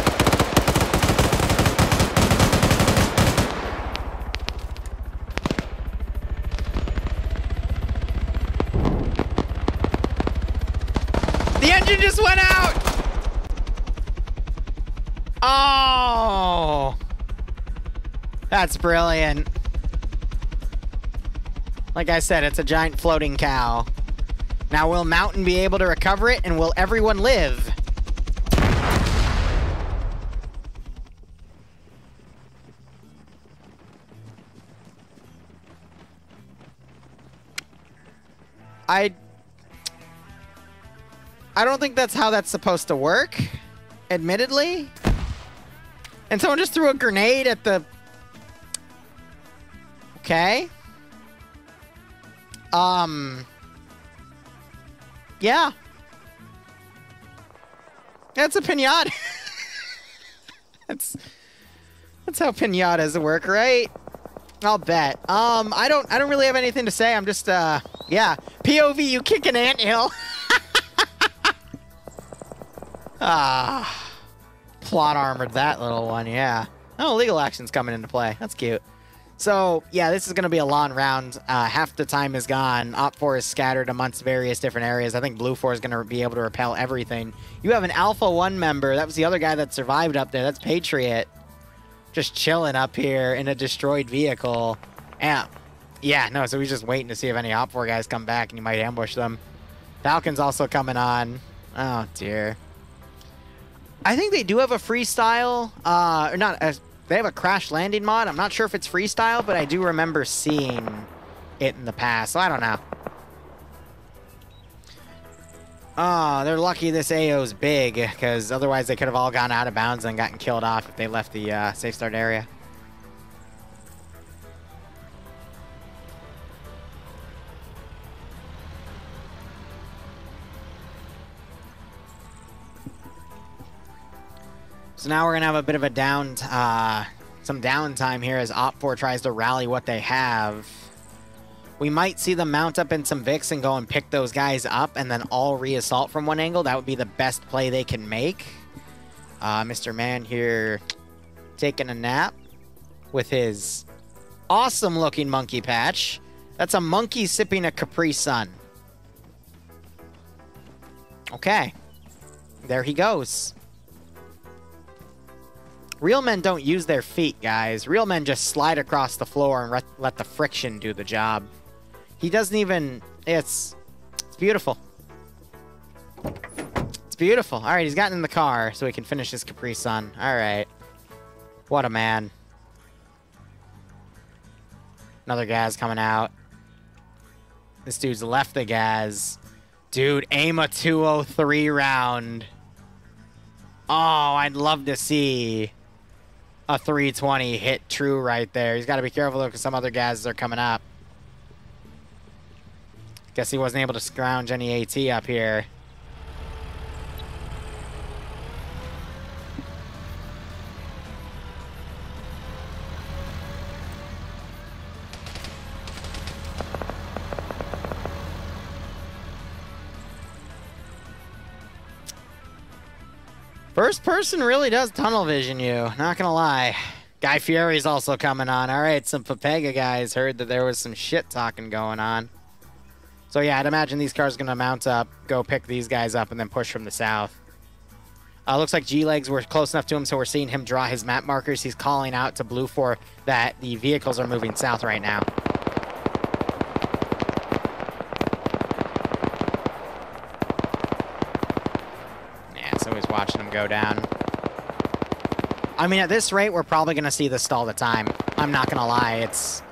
[SPEAKER 1] The engine just went out! Oh! That's brilliant. Like I said, it's a giant floating cow. Now, will Mountain be able to recover it, and will everyone live? I don't think that's how that's supposed to work, admittedly. And someone just threw a grenade at the... Okay. Yeah. That's a pinata. That's how pinatas work, right? I'll bet. I don't really have anything to say. I'm just, yeah. POV, you kick an anthill. Ah. plot armored that little one, yeah. Oh, legal action's coming into play. That's cute. So, yeah, this is going to be a long round. Half the time is gone. Op 4 is scattered amongst various different areas. I think Blue 4 is going to be able to repel everything. You have an Alpha 1 member. That was the other guy that survived up there. That's Patriot. Just chilling up here in a destroyed vehicle. Yeah, no, so he's just waiting to see if any Op 4 guys come back, and you might ambush them. Falcon's also coming on. Oh, dear. I think they do have a freestyle, or not, they have a crash landing mod. I'm not sure if it's freestyle, but I do remember seeing it in the past, so I don't know. Oh, they're lucky this AO's big, because otherwise they could have all gone out of bounds and gotten killed off if they left the safe start area. So now we're going to have a bit of a some downtime here as Op 4 tries to rally what they have. We might see them mount up in some Vicks and go and pick those guys up and then all re-assault from one angle. That would be the best play they can make. Mr. Man here taking a nap with his awesome-looking monkey patch. That's a monkey sipping a Capri Sun. Okay. There he goes. Real men don't use their feet, guys. Real men just slide across the floor and let the friction do the job. He doesn't even... It's beautiful. It's beautiful. All right, he's gotten in the car so he can finish his Capri Sun. All right. What a man. Another gas coming out. This dude's left the gas. Dude, aim a 203 round. Oh, I'd love to see a 320 hit true right there. He's got to be careful, though, because some other gases are coming up. Guess he wasn't able to scrounge any AT up here. First person really does tunnel vision you, not gonna lie. Guy Fieri's also coming on. Alright, some Papega guys heard that there was some shit talking going on. So yeah, I'd imagine these cars are gonna mount up, go pick these guys up, and then push from the south. Looks like G-Legs were close enough to him, so we're seeing him draw his map markers. He's calling out to Blue 4 that the vehicles are moving south right now. So he's watching him go down. I mean, at this rate, we're probably going to see this stall the time. I'm not going to lie. It's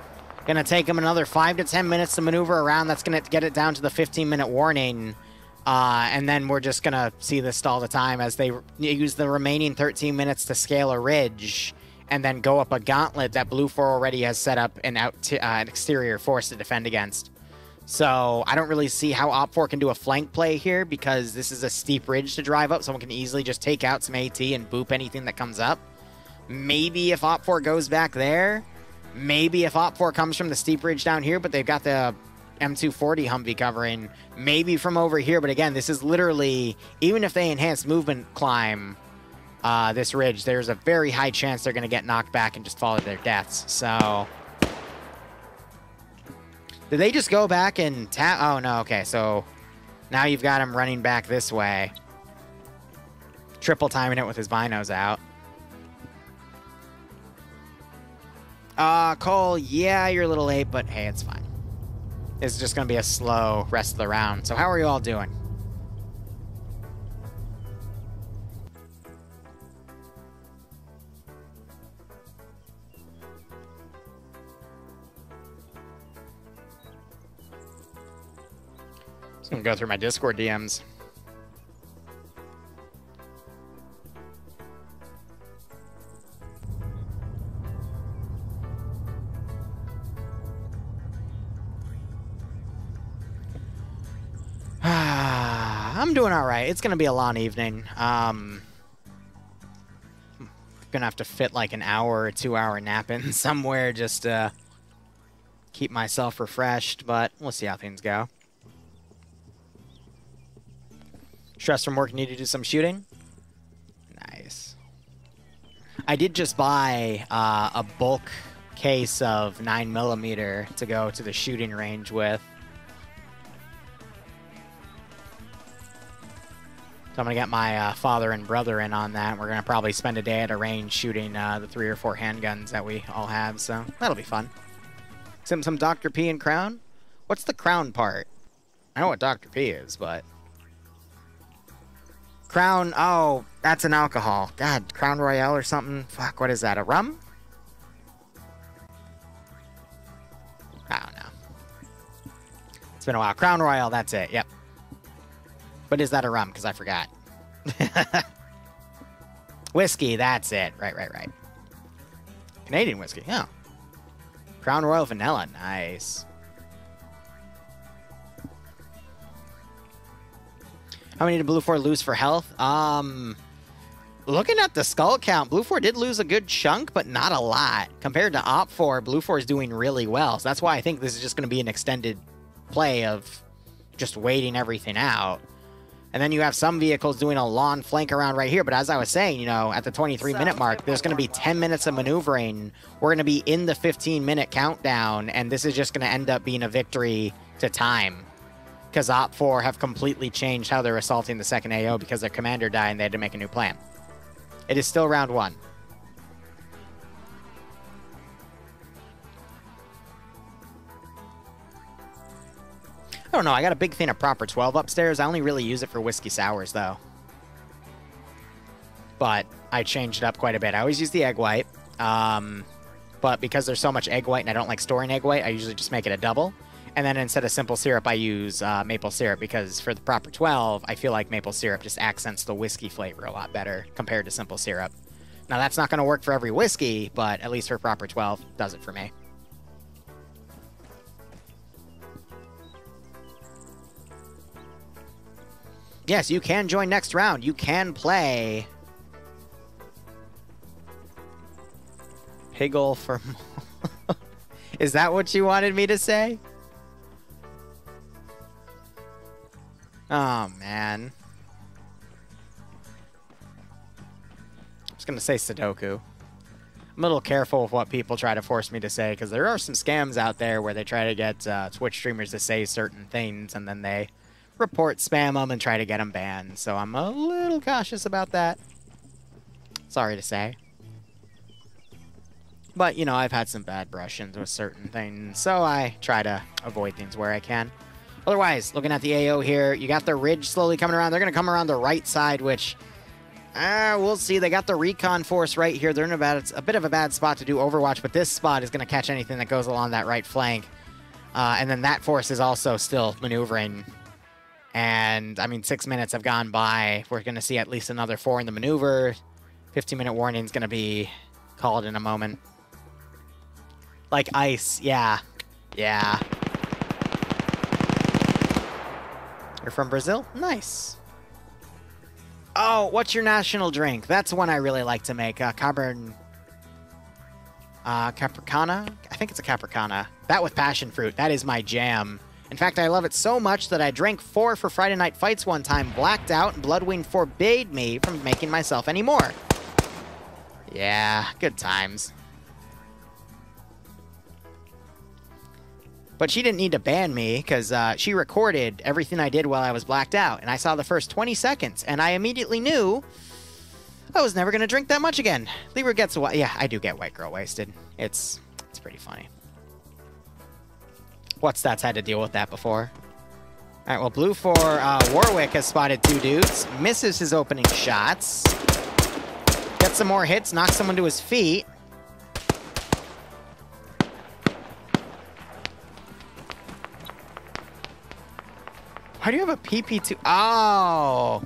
[SPEAKER 1] going to take him another 5 to 10 minutes to maneuver around. That's going to get it down to the 15-minute warning. And then we're just going to see this stall the time as they use the remaining 13 minutes to scale a ridge and then go up a gauntlet that Blue 4 already has set up an exterior force to defend against. So I don't really see how Op 4 can do a flank play here because this is a steep ridge to drive up. Someone can easily just take out some AT and boop anything that comes up. Maybe if Op 4 goes back there. Maybe if Op 4 comes from the steep ridge down here, but they've got the M240 Humvee covering. Maybe from over here, but again, this is literally, even if they enhance movement climb this ridge, there's a very high chance they're going to get knocked back and just fall to their deaths. So... Did they just go back and tap? Oh, no. Okay, so now you've got him running back this way. Triple timing it with his binos out. Cole, yeah, you're a little late, but hey, it's fine. It's just going to be a slow rest of the round. So how are you all doing? Just gonna go through my Discord DMs. I'm doing all right. It's gonna be a long evening. Gonna have to fit like an hour or 2 hour nap in somewhere just to keep myself refreshed, but we'll see how things go. Stress from work, need to do some shooting? Nice. I did just buy a bulk case of 9mm to go to the shooting range with. So I'm going to get my father and brother in on that. We're going to probably spend a day at a range shooting the 3 or 4 handguns that we all have, so that'll be fun. Some Dr. P and Crown? What's the Crown part? I know what Dr. P is, but... Crown, oh, that's an alcohol. God, Crown Royale or something? Fuck, what is that, a rum? I don't know. It's been a while. Crown Royale, that's it, yep. But is that a rum? Because I forgot. Whiskey, that's it. Right. Canadian whiskey, yeah. Crown Royal Vanilla, nice. How many did Blue 4 lose for health? Looking at the skull count, Blue 4 did lose a good chunk, but not a lot. Compared to Op 4, Blue 4 is doing really well. So that's why I think this is just going to be an extended play of just waiting everything out. And then you have some vehicles doing a long flank around right here. But as I was saying, you know, at the 23-minute mark, there's going to be 10 minutes of maneuvering. We're going to be in the 15-minute countdown, and this is just going to end up being a victory to time. Because Op 4 have completely changed how they're assaulting the second AO because their commander died and they had to make a new plan. It is still round 1. I don't know, I got a big thing of Proper 12 upstairs. I only really use it for whiskey sours, though. But I changed it up quite a bit. I always use the egg white. But because there's so much egg white and I don't like storing egg white, I usually just make it a double. And then instead of simple syrup, I use maple syrup because for the Proper 12, I feel like maple syrup just accents the whiskey flavor a lot better compared to simple syrup. Now, that's not going to work for every whiskey, but at least for Proper 12, does it for me. Yes, you can join next round. You can play Piggle for... Is that what you wanted me to say? Oh, man. I was going to say Sudoku. I'm a little careful with what people try to force me to say, because there are some scams out there where they try to get Twitch streamers to say certain things, and then they report spam them and try to get them banned. So I'm a little cautious about that. Sorry to say. But, you know, I've had some bad brush-ins with certain things, so I try to avoid things where I can. Otherwise, looking at the AO here, you got the ridge slowly coming around. They're going to come around the right side, which, we'll see. They got the recon force right here. They're in a bit of a bad spot to do Overwatch, but this spot is going to catch anything that goes along that right flank. And then that force is also still maneuvering. And, I mean, 6 minutes have gone by. We're going to see at least another 4 in the maneuver. 15-minute warning is going to be called in a moment. Like ice, yeah. Yeah. You're from Brazil? Nice. Oh, what's your national drink? That's one I really like to make. Capricana? I think it's a Capricana. That with passion fruit. That is my jam. In fact, I love it so much that I drank 4 for Friday Night Fights one time, blacked out, and Bloodwing forbade me from making myself any more. Yeah, good times. But she didn't need to ban me, because she recorded everything I did while I was blacked out, and I saw the first 20 seconds, and I immediately knew I was never going to drink that much again. Liru gets a... Yeah, I do get white girl wasted. It's pretty funny. What stats had to deal with that before? All right, well, Blue 4, Warwick has spotted 2 dudes, misses his opening shots, gets some more hits, knocks someone to his feet. Why do you have a PP2? Oh!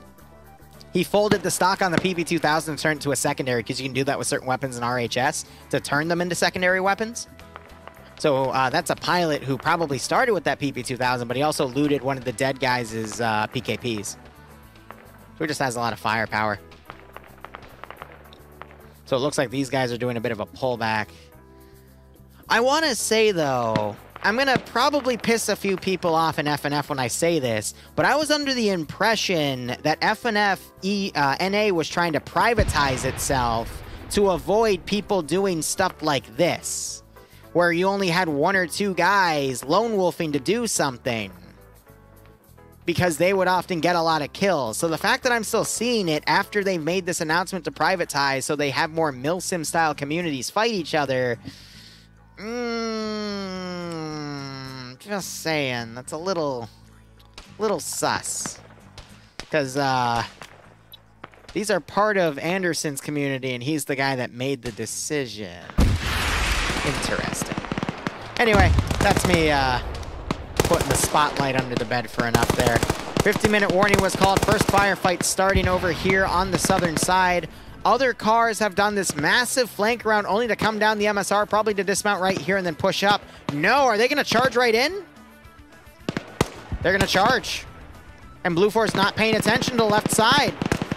[SPEAKER 1] He folded the stock on the PP2000 and turned it to a secondary, because you can do that with certain weapons in RHS to turn them into secondary weapons. So that's a pilot who probably started with that PP2000, but he also looted one of the dead guys' PKPs. So he just has a lot of firepower. So it looks like these guys are doing a bit of a pullback. I want to say, though, I'm going to probably piss a few people off in FNF when I say this, but I was under the impression that FNF NA was trying to privatize itself to avoid people doing stuff like this, where you only had 1 or 2 guys lone wolfing to do something, because they would often get a lot of kills. So the fact that I'm still seeing it after they've made this announcement to privatize so they have more milsim style communities fight each other, just saying, that's a little sus. Because these are part of Anderson's community, and he's the guy that made the decision. Interesting. Anyway, that's me putting the spotlight under the bed for enough there. 50-minute warning was called. First firefight starting over here on the southern side. Other cars have done this massive flank round only to come down the MSR, probably to dismount right here and then push up. No, are they going to charge right in? They're going to charge. And Blue Force not paying attention to the left side.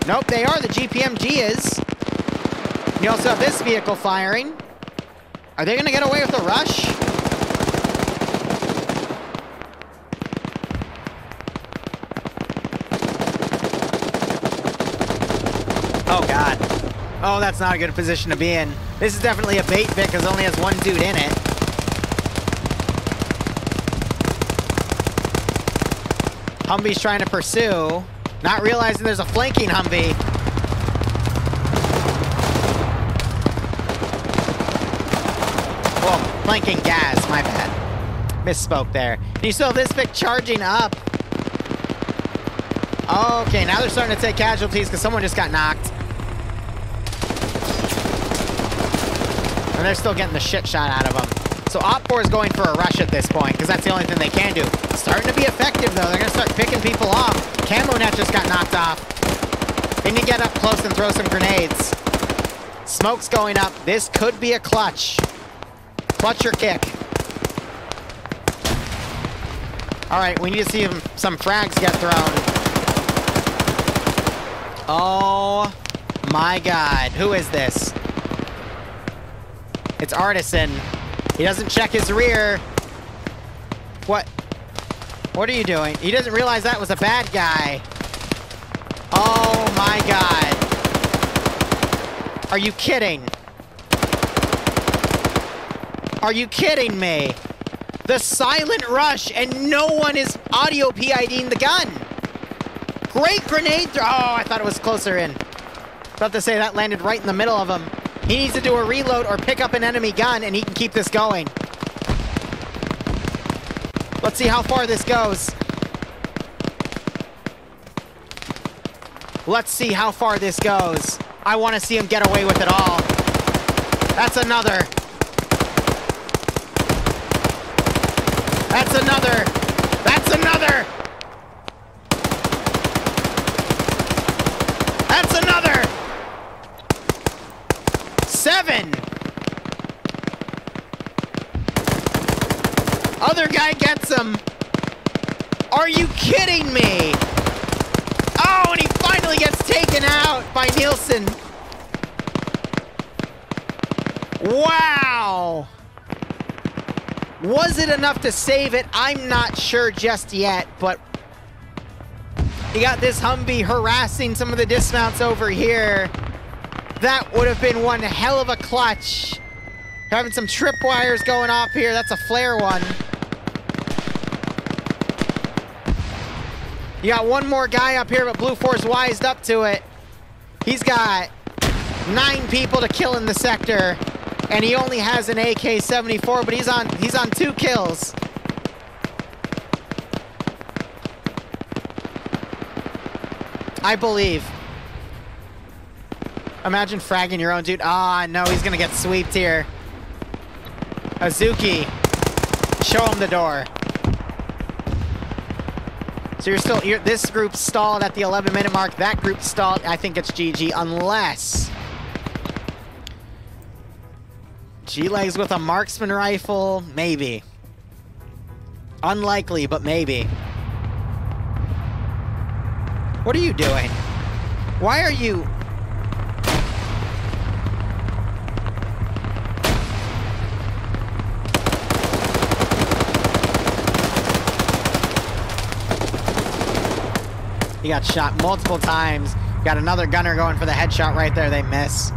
[SPEAKER 1] Nope, they are. The GPMG is. You also have this vehicle firing. Are they going to get away with the rush? Oh, God. Oh, that's not a good position to be in. This is definitely a bait Vic because it only has 1 dude in it. Humvee's trying to pursue, not realizing there's a flanking Humvee. Whoa, flanking gas, my bad. Misspoke there. And you still have this Vic charging up. Okay, now they're starting to take casualties because someone just got knocked. And they're still getting the shit shot out of them. So Op4 is going for a rush at this point, because that's the only thing they can do. Starting to be effective, though. They're going to start picking people off. Camo Net just got knocked off. They need to get up close and throw some grenades. Smoke's going up. This could be a clutch. Clutch or kick. All right, we need to see some frags get thrown. Oh, my God. Who is this? It's Artisan. He doesn't check his rear. What? What are you doing? He doesn't realize that was a bad guy. Oh my God. Are you kidding? Are you kidding me? The silent rush and no one is audio PIDing the gun. Great grenade throw. Oh, I thought it was closer in. About to say that landed right in the middle of him. He needs to do a reload or pick up an enemy gun and he can keep this going. Let's see how far this goes. Let's see how far this goes. I want to see him get away with it all. That's another. That's another. That's another. That's another. 7. Other guy gets him. Are you kidding me? Oh, and he finally gets taken out by Nielsen. Wow. Was it enough to save it? I'm not sure just yet, but you got this Humvee harassing some of the dismounts over here. That would have been one hell of a clutch. Having some tripwires going off here. That's a flare one. You got one more guy up here, but Blue Force wised up to it. He's got 9 people to kill in the sector, and he only has an AK-74, but he's on 2 kills. I believe. Imagine fragging your own dude. Ah, no, he's gonna get sweeped here. Azuki, show him the door. So this group stalled at the 11-minute mark. That group stalled. I think it's GG, unless G-Legs with a marksman rifle, maybe. Unlikely, but maybe. What are you doing? Why are you... He got shot multiple times. Got another gunner going for the headshot right there. They miss.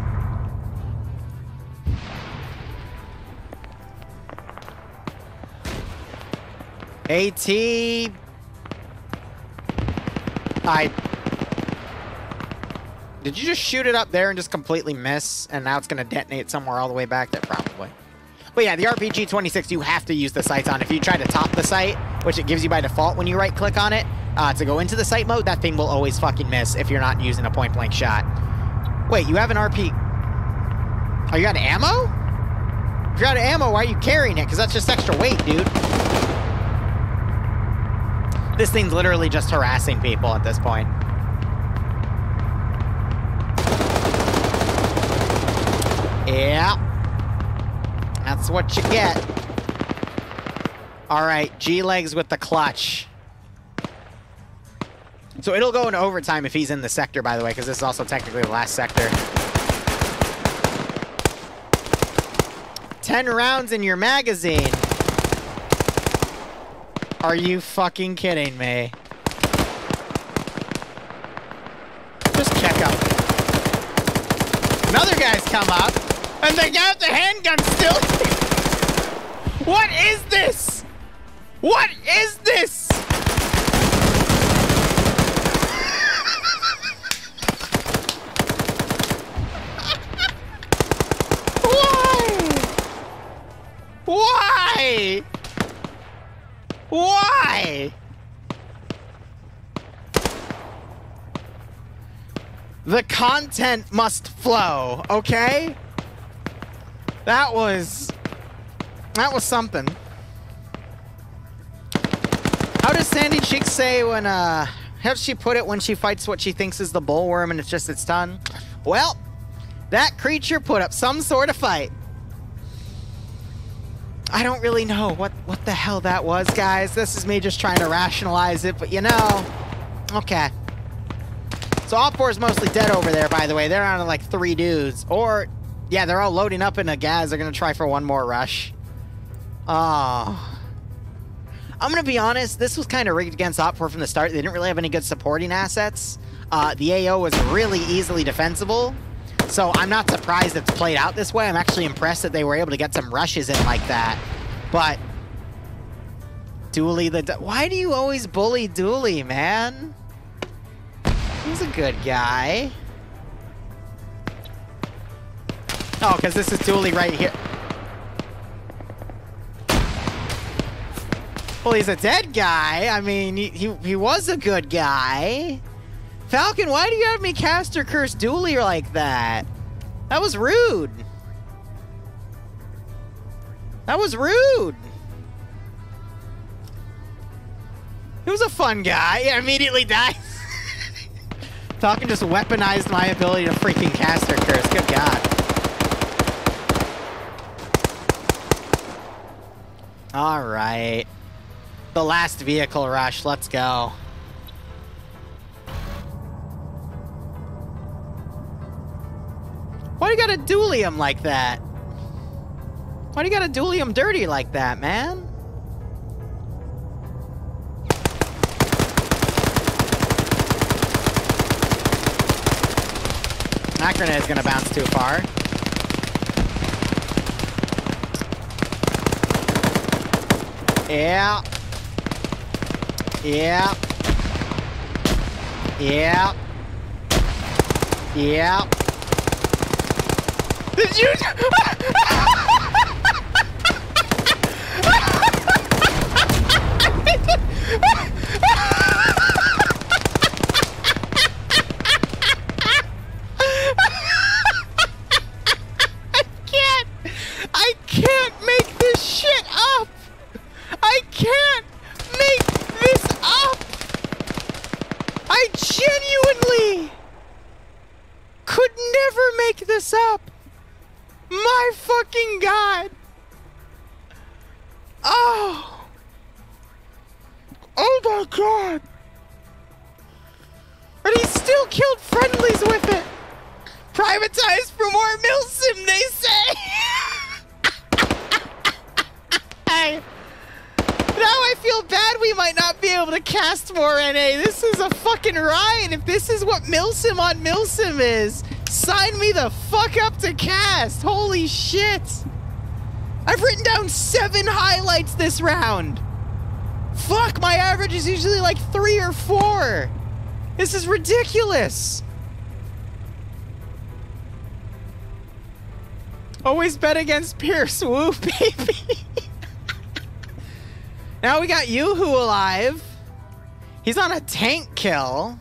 [SPEAKER 1] AT. Did you just shoot it up there and just completely miss? And now it's going to detonate somewhere all the way back there? Probably. But yeah, the RPG-26 you have to use the sights on. If you try to top the sight, which it gives you by default when you right-click on it, to go into the sight mode, that thing will always fucking miss if you're not using a point-blank shot. Wait, you have an RP... Oh, you got ammo? If you're out of ammo, why are you carrying it? Because that's just extra weight, dude. This thing's literally just harassing people at this point. Yeah. That's what you get. Alright, G-Legs with the clutch. So it'll go into overtime if he's in the sector, by the way, because this is also technically the last sector. 10 rounds in your magazine. Are you fucking kidding me? Just check up. Another guy's come up, and they got the handgun still. What is this? What is this? Why? Why? The content must flow, okay? That was something. How does Sandy Cheeks say when, how does she put it when she fights what she thinks is the bullworm and it's just its tongue? Well, that creature put up some sort of fight. I don't really know what the hell that was, guys. This is me just trying to rationalize it, but you know, okay. So Op4 is mostly dead over there, by the way. They're on like 3 dudes. Or, yeah, they're all loading up in a gas. They're going to try for one more rush. Oh. I'm going to be honest. This was kind of rigged against Op4 from the start. They didn't really have any good supporting assets. The AO was really easily defensible. So I'm not surprised it's played out this way. I'm actually impressed that they were able to get some rushes in like that. But Dooley why do you always bully Dooley, man? He's a good guy. Oh, because this is Dooley right here. Well, he's a dead guy. I mean, he was a good guy. Falcon, why do you have me cast or curse Dooley like that? That was rude. That was rude. He was a fun guy. Yeah, immediately dies. Falcon just weaponized my ability to freaking cast or curse. Good God. All right. The last vehicle rush. Let's go. Why do you gotta dually him like that? Why do you gotta dually him dirty like that, man? That grenade is gonna bounce too far. Yeah. Yeah. Yeah. Yeah. Did you? I can't make this shit up. I can't make this up. I genuinely could never make this up. My fucking God. Oh. Oh my God. And he still killed friendlies with it. Privatized for more milsim, they say. Now I feel bad we might not be able to cast more NA. This is a fucking riot. If this is what milsim on milsim is, sign me the fuck up to cast. Holy shit. I've written down 7 highlights this round. Fuck, my average is usually like 3 or 4. This is ridiculous. Always bet against Pierce. Woo, baby. Now we got Yoo-Hoo alive. He's on a tank kill.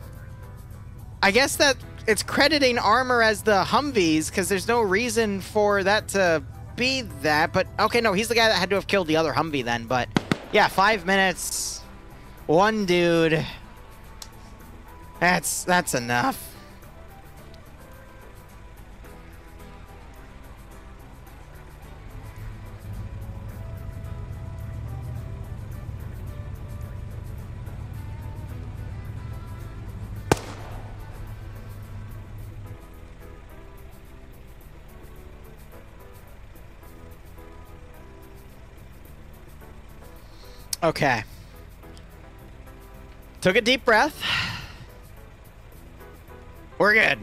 [SPEAKER 1] I guess that it's crediting Armor as the Humvees because there's no reason for that to be that. But, okay, no, he's the guy that had to have killed the other Humvee then. But, yeah, 5 minutes. One dude. That's enough. Okay. Took a deep breath. We're good.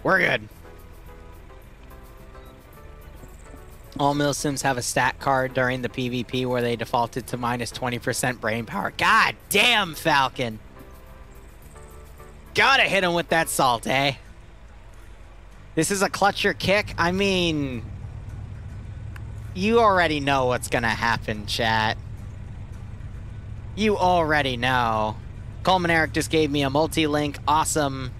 [SPEAKER 1] We're good. All milsims have a stat card during the PvP where they defaulted to minus 20% brain power. God damn, Falcon. Gotta hit him with that salt, eh? This is a clutch your kick. I mean, you already know what's gonna happen, chat. You already know. Coleman Eric just gave me a multi-link. Awesome.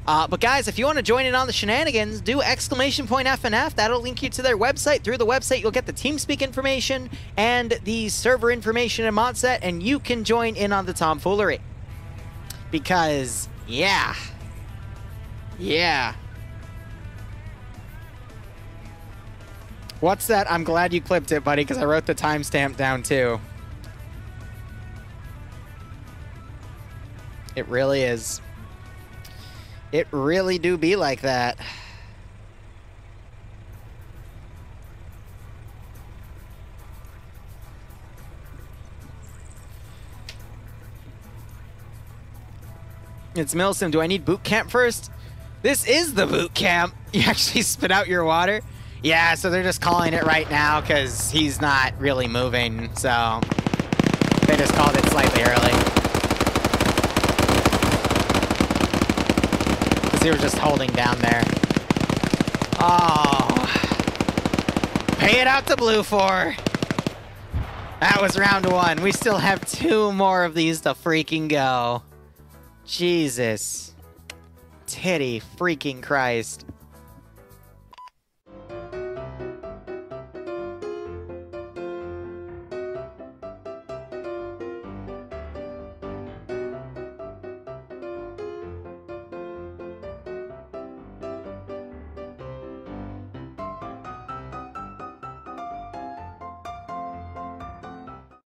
[SPEAKER 1] But guys, if you want to join in on the shenanigans, do !FNF. That'll link you to their website. Through the website, you'll get the TeamSpeak information and the server information and mod set, and you can join in on the tomfoolery. Because, yeah. Yeah. What's that? I'm glad you clipped it, buddy, because I wrote the timestamp down, too. It really is. It really do be like that. It's Milsim. Do I need boot camp first? This is the boot camp. You actually spit out your water? Yeah, so they're just calling it right now because he's not really moving. So they just called it slightly early. He was just holding down there. Oh. Pay it out to Blue for. That was round 1. We still have 2 more of these to freaking go. Jesus. Titty freaking Christ.